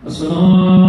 Oh,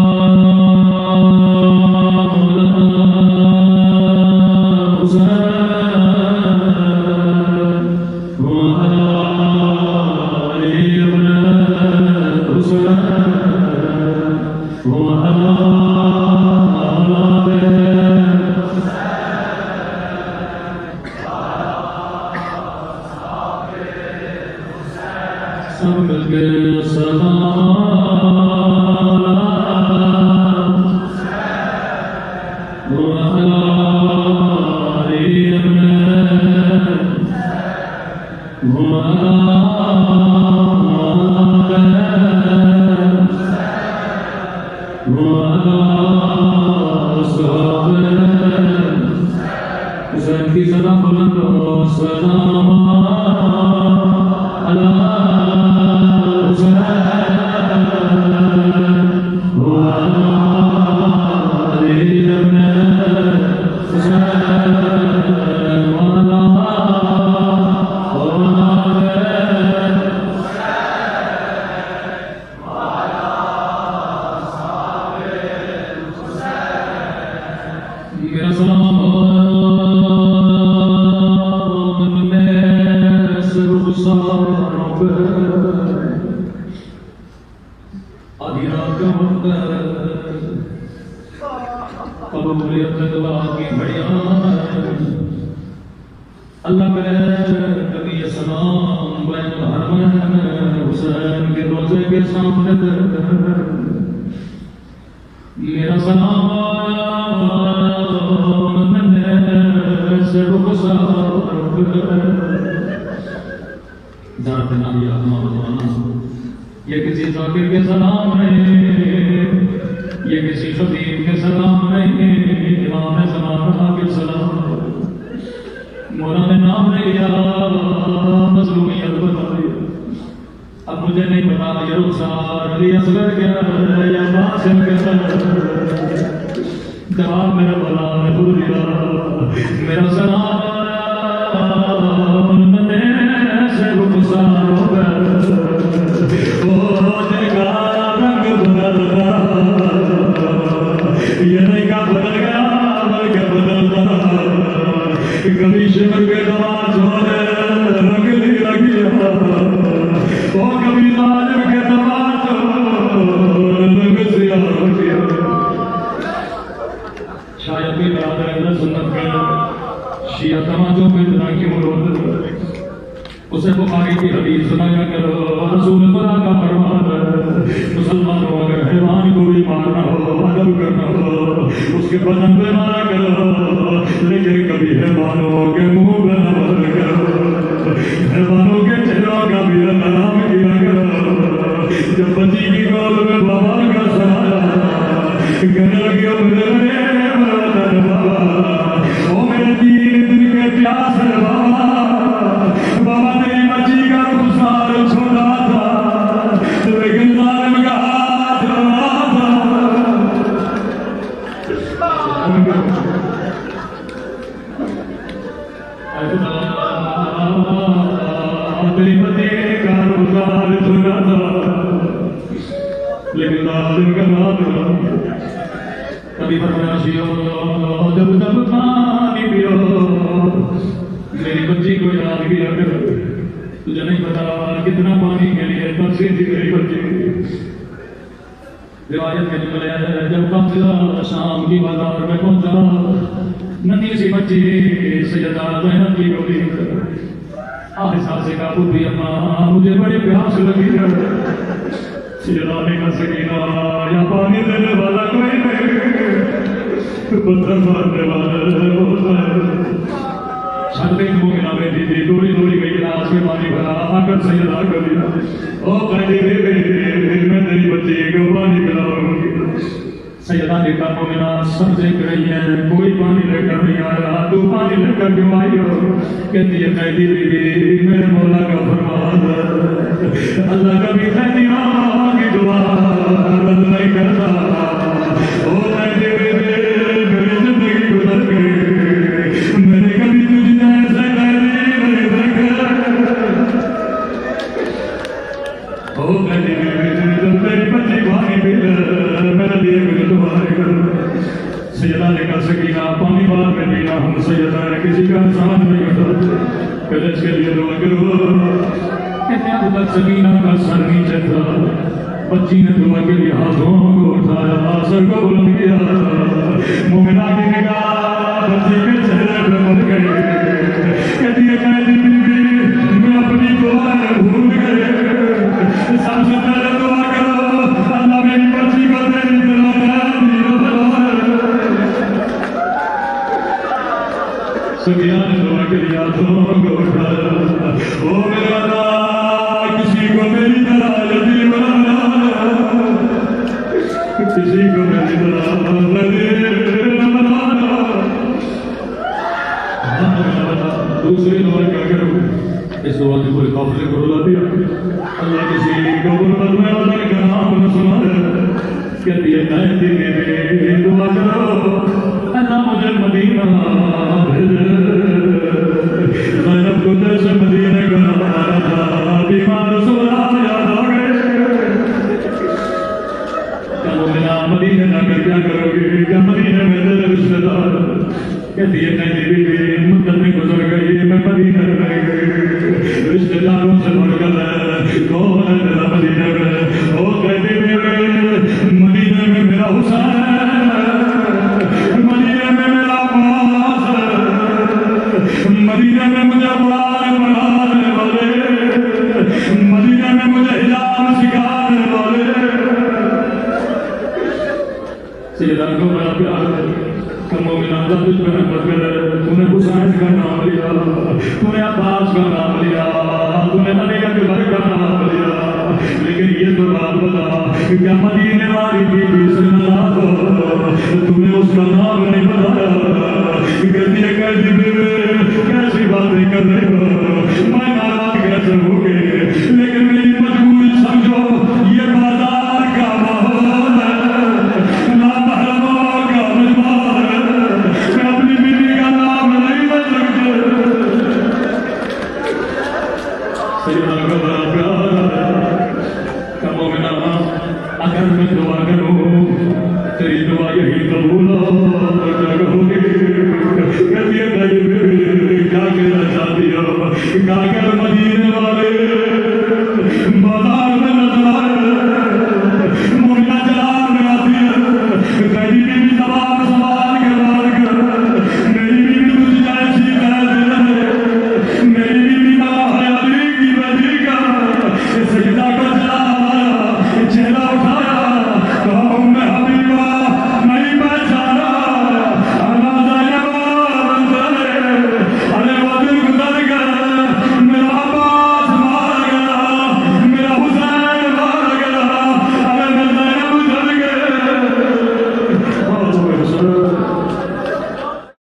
سیدہ ہے کسی کا احسان نہیں ہوتا کہ اس کے لیے دعا کرو کہتے ہیں اب تک سکینہ کا سر نیچے تھا بچی نے دعا کے لیے ہاتھوں کو اٹھایا سر کو بلند کیا مومنہ کی نگاہ بچی کے چہرے پہ مر گئی کہتی ہے میری بیوی میں اپنی دعائیں بھول گئے سب سے پہلے دعا کرو اللہ میری بچی کو تیری سفیان نے دعا کے لیے ہاتھوں کو اٹھایا او میرا اللہ کسی کو میری طرح یتیم بنانا کسی کو میری طرح بنانا دوسری دعا کیا کروں اس دعا کے پورے قافلے کو رلا دیا اللہ کسی کو غربت میں اللہ کا نام نہ سنا کہتی ہے مہدی میں دعا کرو اللہ مجھے مدینہ زینب کو جیسے مدینہ کا نام تھا بیمار سونا یاد آ گئے چلو میرا مدینہ جا کر کیا کرو گے کیا مدینہ میں تیرے رشتے دار کہتی ہے میری بیوی مدت میں گزر گئی میں مدینہ میں گئی رشتے داروں سے بڑھ کر کون ہے میرا مدینہ میں وہ کہتی ہے مدینہ میں میرا حسین مدینہ میں میرا عباس مدینہ میں مجھے پڑھانے والے مدینہ میں مجھے حجاب سکھانے والے سیدہ کو بڑا پیار ہے کہ مومن اللہ تجھ پر رحمت کرے تو نے حسین کا نام لیا تو نے عباس کا نام لیا تو نے علی اکبر کا نام لیا لیکن یہ تو بات بتا کہ کیا مدینے والی بی سے ناراض ہو تم نے اس کا نام نہیں بتایا کہتی ہے کیسی بیوی کیسی باتیں کر رہے ہو میں ناراض کیسے ہوں گے لیکن میری مجبوری سمجھو یہ بازار کا ماحول ہے نامحرموں کا مجمع ہے میں اپنی بیوی کا نام نہیں بن سکتے سیدہ کا بڑا پیار ہے کہ مومنہ اگر میں دعا کروں تیری دعا